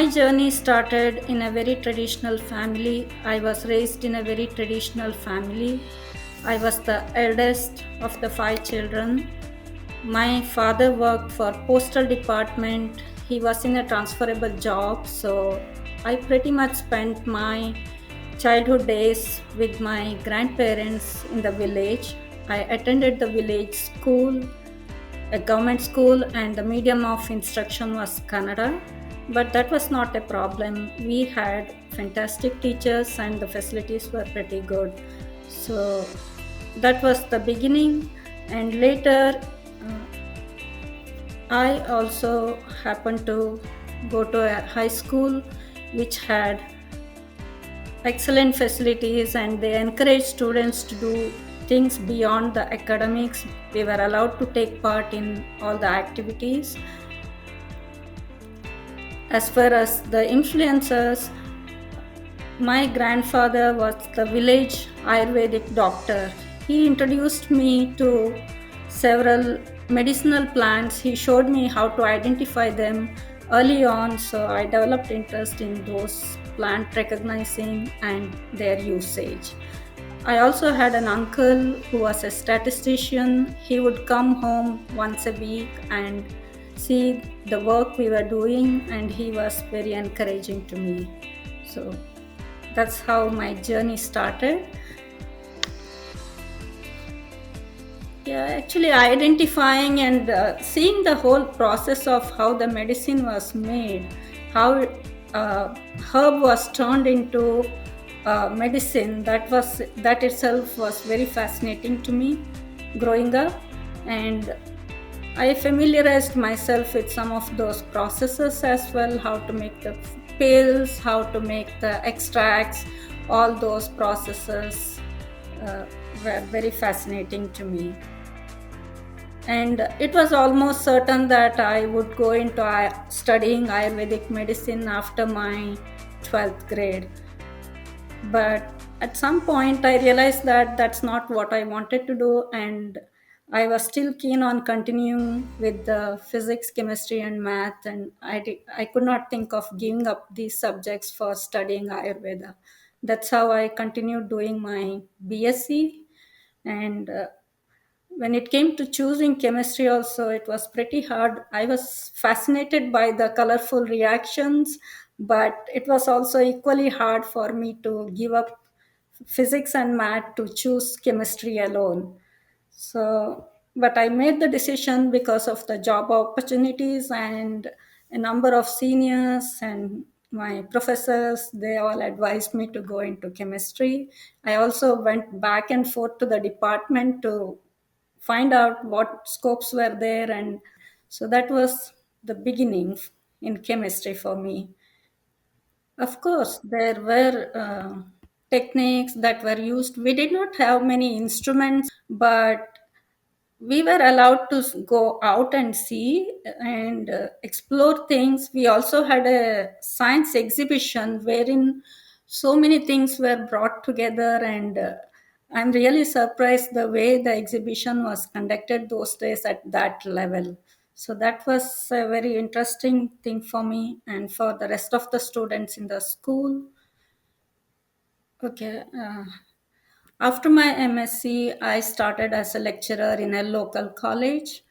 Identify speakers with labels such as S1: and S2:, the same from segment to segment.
S1: My journey started in a very traditional family. I was raised in a very traditional family. I was the eldest of the five children. My father worked for postal department. He was in a transferable job, so I pretty much spent my childhood days with my grandparents in the village. I attended the village school, a government school, and the medium of instruction was Kannada. But that was not a problem. We had fantastic teachers and the facilities were pretty good. So that was the beginning. And later, I also happened to go to a high school which had excellent facilities and they encourage students to do things beyond the academics. We were allowed to take part in all the activities. As far as the influences, my grandfather was the village Ayurvedic doctor. He introduced me to several medicinal plants. He showed me how to identify them early on, so I developed interest in those plant recognizing and their usage. I also had an uncle who was a statistician. He would come home once a week and see the work we were doing, and he was very encouraging to me. So that's how my journey started. Yeah, actually, identifying and seeing the whole process of how the medicine was made, how herb was turned into medicine, that itself was very fascinating to me growing up, and I familiarized myself with some of those processes as well, how to make the pills, how to make the extracts, all those processes uh, were very fascinating to me. And it was almost certain that I would go into studying Ayurvedic medicine after my 12th grade. But at some point, I realized that that's not what I wanted to do, and I was still keen on continuing with the physics, chemistry, and math. And I could not think of giving up these subjects for studying Ayurveda. That's how I continued doing my BSc. And when it came to choosing chemistry also, it was pretty hard. I was fascinated by the colorful reactions, but it was also equally hard for me to give up physics and math to choose chemistry alone. So, but I made the decision because of the job opportunities and a number of seniors and my professors, they all advised me to go into chemistry. I also went back and forth to the department to find out what scopes were there, and so that was the beginning in chemistry for me. Of course, there were techniques that were used. We did not have many instruments, but we were allowed to go out and see and explore things. We also had a science exhibition wherein so many things were brought together, and I'm really surprised the way the exhibition was conducted those days at that level. So that was a very interesting thing for me and for the rest of the students in the school. Okay. After my MSc, I started as a lecturer in a local college.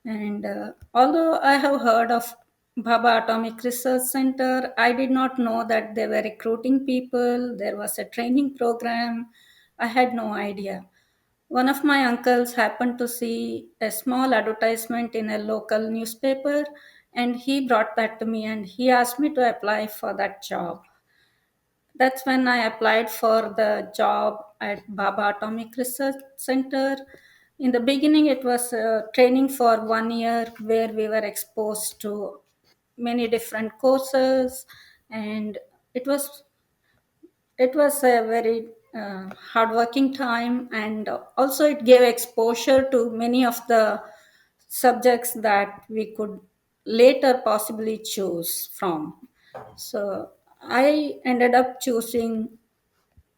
S1: And although I have heard of Bhabha Atomic Research Center, I did not know that they were recruiting people. There was a training program. I had no idea. One of my uncles happened to see a small advertisement in a local newspaper, and he brought that to me and he asked me to apply for that job. That's when I applied for the job at Bhabha Atomic Research Center. In the beginning, it was training for 1 year where we were exposed to many different courses, and it was it was a very hardworking time, and also it gave exposure to many of the subjects that we could later possibly choose from. So I ended up choosing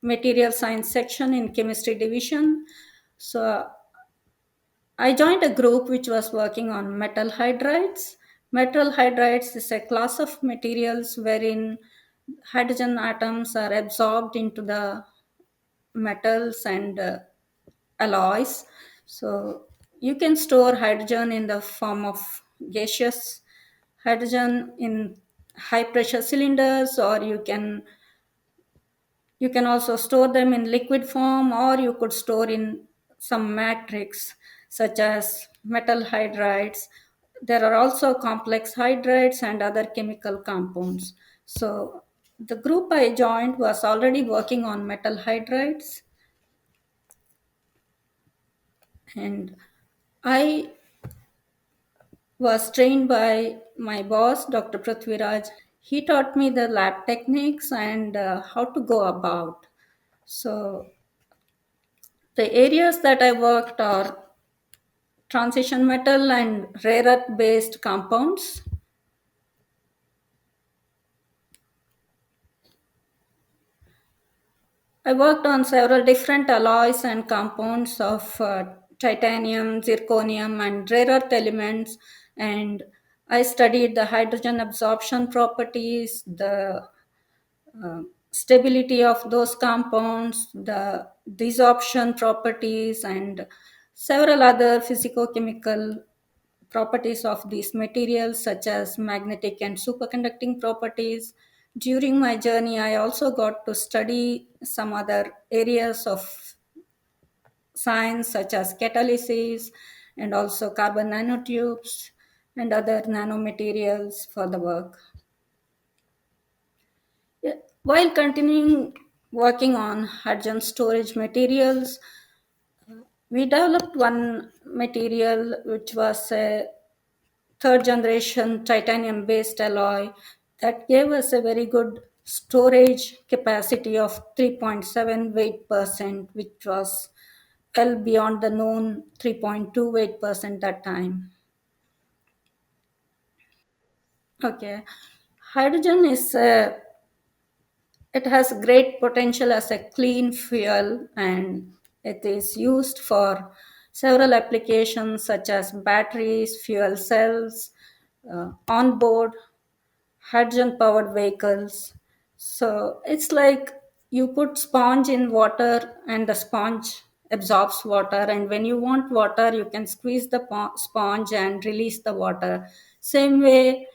S1: material science section in chemistry division. So I joined a group which was working on metal hydrides, Metal hydrides is a class of materials wherein hydrogen atoms are absorbed into the metals and alloys. So you can store hydrogen in the form of gaseous hydrogen in high pressure cylinders, or you can also store them in liquid form, or you could store in some matrix such as metal hydrides. There are also complex hydrides and other chemical compounds. So the group I joined was already working on metal hydrides, and I was trained by my boss, Dr. Prithviraj. He taught me the lab techniques and how to go about. So the areas that I worked are transition metal and rare earth based compounds. I worked on several different alloys and compounds of titanium, zirconium, and rare earth elements, and I studied the hydrogen absorption properties, the stability of those compounds, the desorption properties, and several other physicochemical properties of these materials, such as magnetic and superconducting properties. During my journey, I also got to study some other areas of science, such as catalysis and also carbon nanotubes and other nanomaterials for the work. Yeah. While continuing working on hydrogen storage materials, we developed one material which was a third generation titanium based alloy that gave us a very good storage capacity of 3.7 weight percent, which was well beyond the known 3.2 weight percent that time. Okay. Hydrogen is it has great potential as a clean fuel, and it is used for several applications such as batteries, fuel cells, onboard hydrogen powered vehicles. So it's like you put sponge in water and the sponge absorbs water, and when you want water you can squeeze the sponge and release the water. Same way,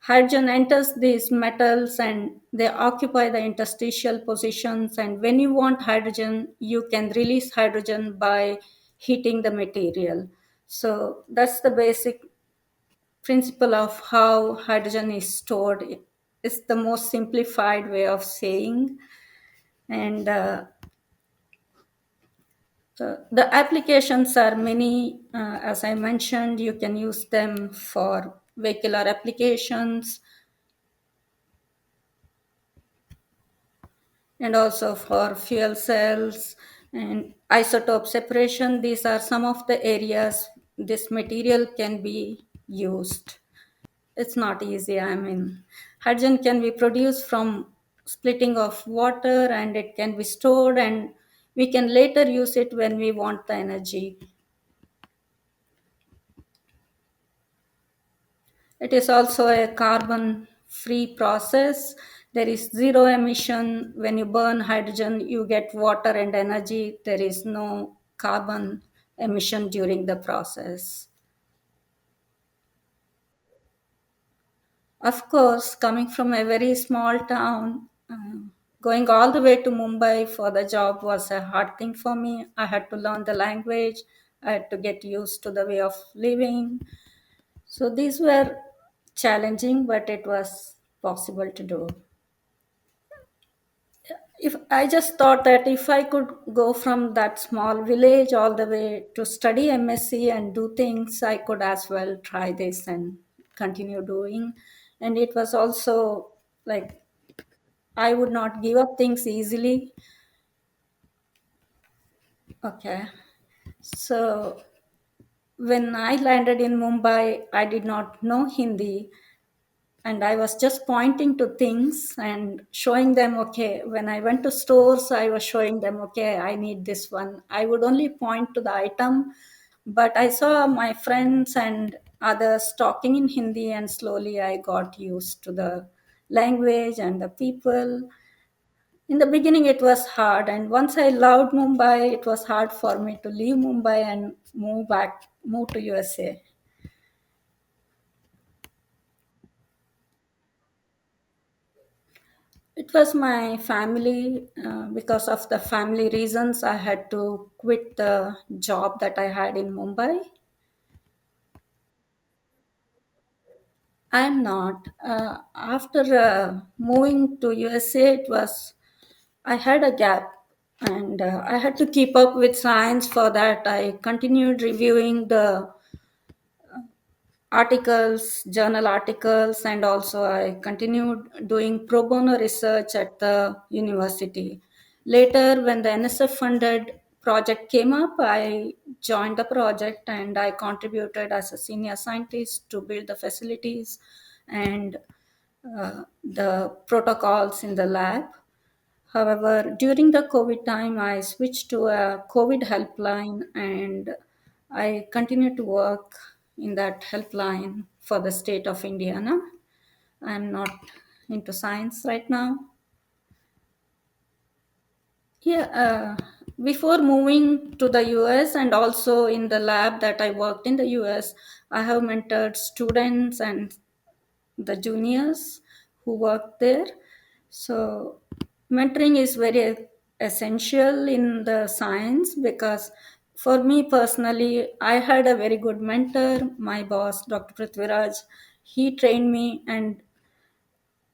S1: hydrogen enters these metals and they occupy the interstitial positions, and when you want hydrogen you can release hydrogen by heating the material. So that's the basic principle of how hydrogen is stored. Is the most simplified way of saying. And the applications are many. As I mentioned, you can use them for vehicular applications and also for fuel cells and isotope separation. These are some of the areas this material can be used. It's not easy. I mean, hydrogen can be produced from splitting of water, and it can be stored, and we can later use it when we want the energy. It is also a carbon free process. There is zero emission. When you burn hydrogen, you get water and energy. There is no carbon emission during the process. Of course, coming from a very small town, going all the way to Mumbai for the job was a hard thing for me. I had to learn the language, I had to get used to the way of living. So these were challenging, but it was possible to do. If I just thought that if I could go from that small village all the way to study MSc and do things, I could as well try this and continue doing. And it was also like I would not give up things easily. Okay. So when I landed in Mumbai, I did not know Hindi, and I was just pointing to things and showing them. Okay, when I went to stores, I was showing them, okay, I need this one. I would only point to the item, but I saw my friends and others talking in Hindi, and slowly I got used to the language and the people. In the beginning it was hard, and once I loved Mumbai, it was hard for me to leave Mumbai and move to USA. It was my family. Because of the family reasons, I had to quit the job that I had in Mumbai. I'm not. After moving to USA, it was I had a gap, and I had to keep up with science. For that, I continued reviewing the articles, journal articles, and also I continued doing pro bono research at the university. Later, when the NSF funded project came up, I joined the project and I contributed as a senior scientist to build the facilities and the protocols in the lab. However, during the COVID time, I switched to a COVID helpline and I continue to work in that helpline for the state of Indiana. I'm not into science right now. Yeah, before moving to the US and also in the lab that I worked in the US, I have mentored students and the juniors who work there. So, mentoring is very essential in the science because for me personally, I had a very good mentor, my boss, Dr. Prithviraj. He trained me, and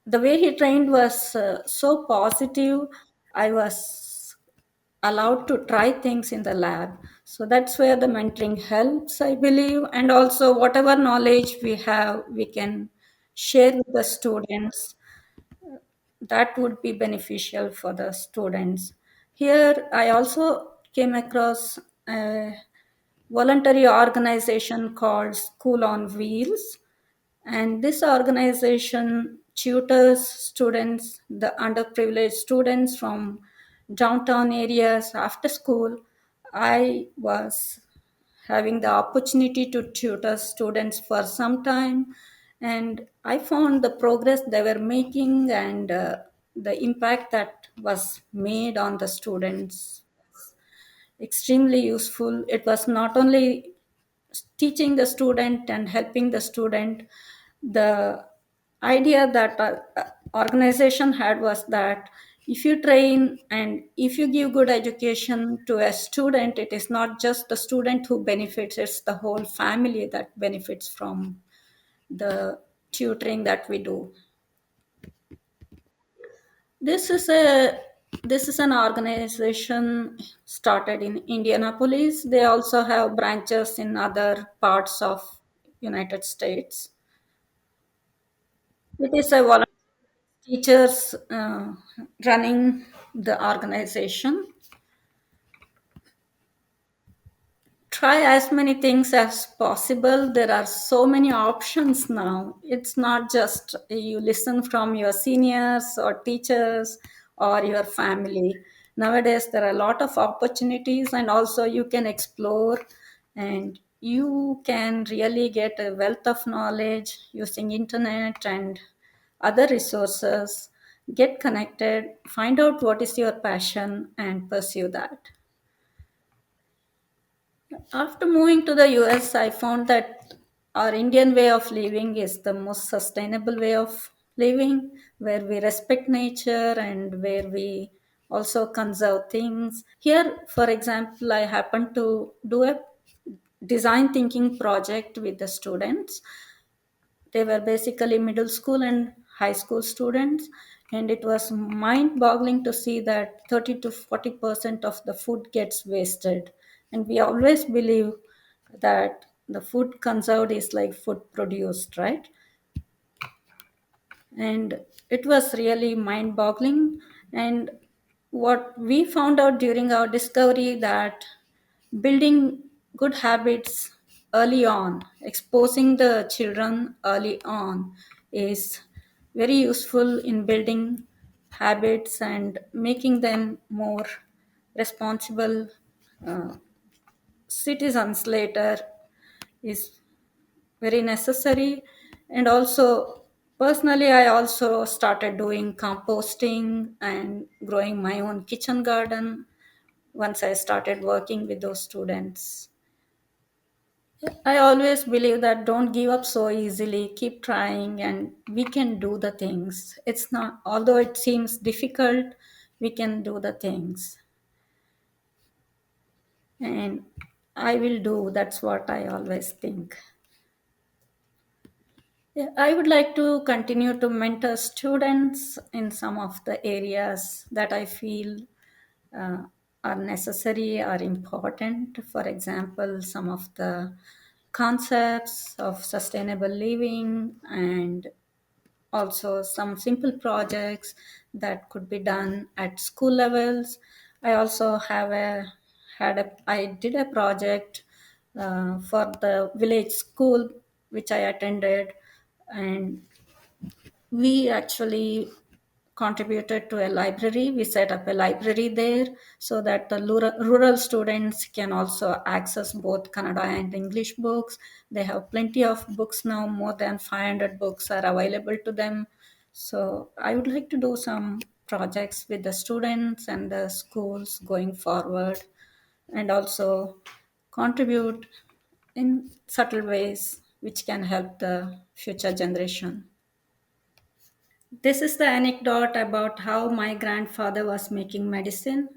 S1: the way he trained was so positive. I was allowed to try things in the lab. So that's where the mentoring helps, I believe. And also, whatever knowledge we have, we can share with the students. That would be beneficial for the students. Here, I also came across a voluntary organization called School on Wheels, and this organization tutors students, the underprivileged students from downtown areas after school. I was having the opportunity to tutor students for some time, and I found the progress they were making and the impact that was made on the students extremely useful. It was not only teaching the student and helping the student. The idea that organization had was that if you train and if you give good education to a student, it is not just the student who benefits, it's the whole family that benefits from the tutoring that we do. This is a this is an organization started in Indianapolis. They also have branches in other parts of United States. It is a volunteer teachers running the organization. Try as many things as possible. There are so many options now. It's not just you listen from your seniors or teachers or your family. Nowadays, there are a lot of opportunities, and also you can explore and you can really get a wealth of knowledge using internet and other resources. Get connected, find out what is your passion, and pursue that. After moving to the US, I found that our Indian way of living is the most sustainable way of living, where we respect nature and where we also conserve things. Here, for example, I happened to do a design thinking project with the students. They were basically middle school and high school students, and it was mind boggling to see that 30 to 40% of the food gets wasted. And we always believe that the food conserved is like food produced, right? And it was really mind boggling. And what we found out during our discovery that building good habits early on, exposing the children early on, is very useful in building habits and making them more responsible uh, citizens later, is very necessary. And also, personally, I also started doing composting and growing my own kitchen garden once I started working with those students. I always believe that don't give up so easily, keep trying, and we can do the things. It's not, although it seems difficult, we can do the things. And I will do, that's what I always think. Yeah, I would like to continue to mentor students in some of the areas that I feel uh, are necessary or important. For example, some of the concepts of sustainable living and also some simple projects that could be done at school levels. I also I did a project for the village school which I attended, and we actually contributed to a library. We set up a library there so that the rural students can also access both Kannada and English books. They have plenty of books now, more than 500 books are available to them. So I would like to do some projects with the students and the schools going forward, and also contribute in subtle ways which can help the future generation. This is the anecdote about how my grandfather was making medicine.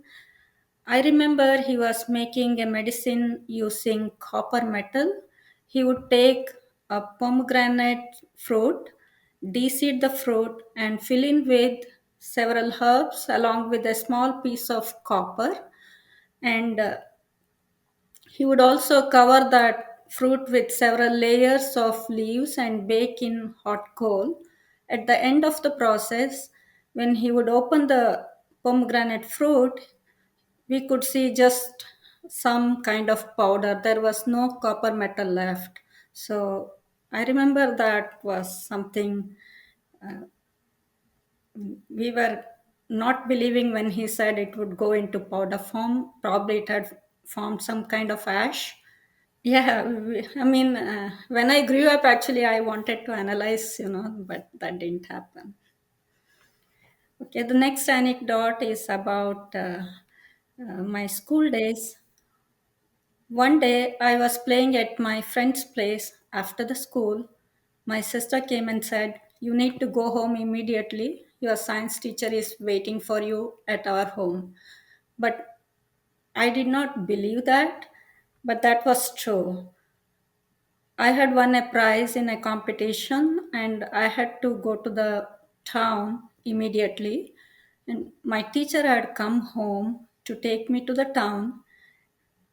S1: I remember he was making a medicine using copper metal. He would take a pomegranate fruit, de-seed the fruit, and fill in with several herbs along with a small piece of copper. And he would also cover that fruit with several layers of leaves and bake in hot coal. At the end of the process, when he would open the pomegranate fruit, we could see just some kind of powder. There was no copper metal left. So I remember that was something we were not believing when he said it would go into powder form. Probably it had formed some kind of ash. Yeah, I mean, when I grew up, actually, I wanted to analyze, but that didn't happen. Okay, the next anecdote is about my school days. One day, I was playing at my friend's place after the school. My sister came and said, "You need to go home immediately. Your science teacher is waiting for you at our home." But I did not believe that, but that was true. I had won a prize in a competition and I had to go to the town immediately. And my teacher had come home to take me to the town.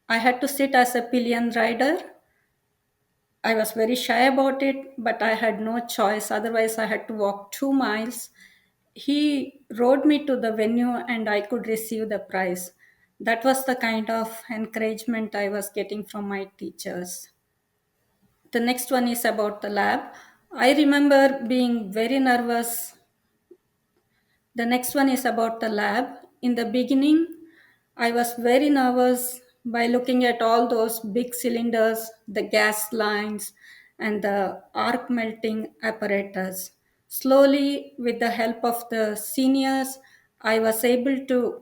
S1: I had to sit as a pillion rider. I was very shy about it, but I had no choice. Otherwise, I had to walk 2 miles. He rode me to the venue and I could receive the prize. That was the kind of encouragement I was getting from my teachers. The next one is about the lab. I remember being very nervous. The next one is about the lab. In the beginning, I was very nervous by looking at all those big cylinders, the gas lines, and the arc melting apparatus. Slowly, with the help of the seniors, I was able to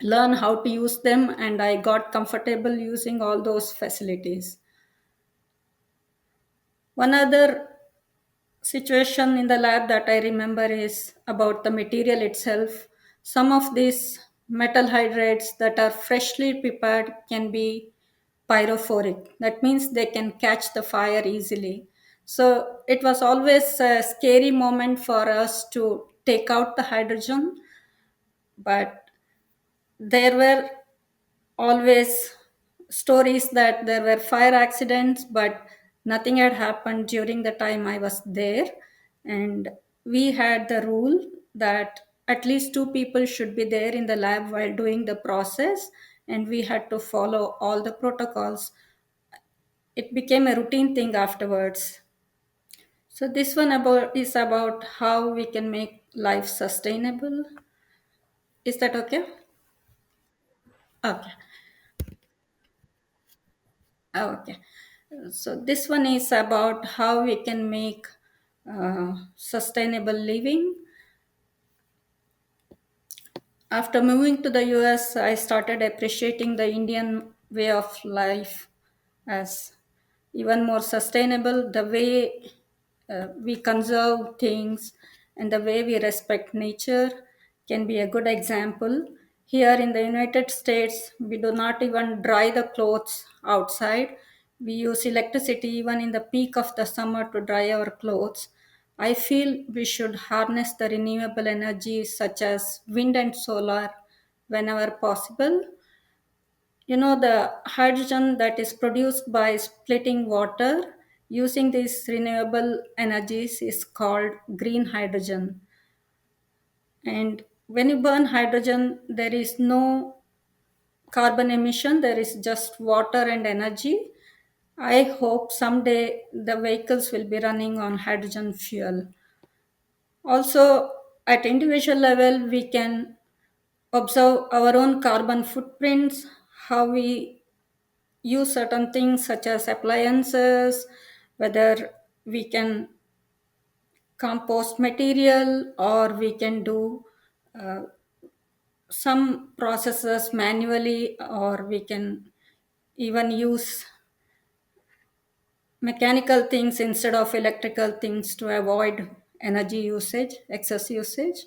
S1: learn how to use them and I got comfortable using all those facilities. One other situation in the lab that I remember is about the material itself. Some of these metal hydrates that are freshly prepared can be pyrophoric. That means they can catch the fire easily. So it was always a scary moment for us to take out the hydrogen, but there were always stories that there were fire accidents, but nothing had happened during the time I was there. And we had the rule that at least two people should be there in the lab while doing the process, and we had to follow all the protocols. It became a routine thing afterwards. So this one about is about how we can make life sustainable. Is that okay? Okay. Okay. So this one is about how we can make sustainable living. After moving to the US, I started appreciating the Indian way of life as even more sustainable. The way we conserve things and the way we respect nature can be a good example. Here in the United States, we do not even dry the clothes outside. We use electricity even in the peak of the summer to dry our clothes. I feel we should harness the renewable energies such as wind and solar whenever possible. You know, the hydrogen that is produced by splitting water using these renewable energies is called green hydrogen. And when you burn hydrogen, there is no carbon emission, there is just water and energy. I hope someday the vehicles will be running on hydrogen fuel. Also, at individual level, we can observe our own carbon footprints, how we use certain things such as appliances, whether we can compost material or we can do uh, some processes manually, or we can even use mechanical things instead of electrical things to avoid energy usage, excess usage.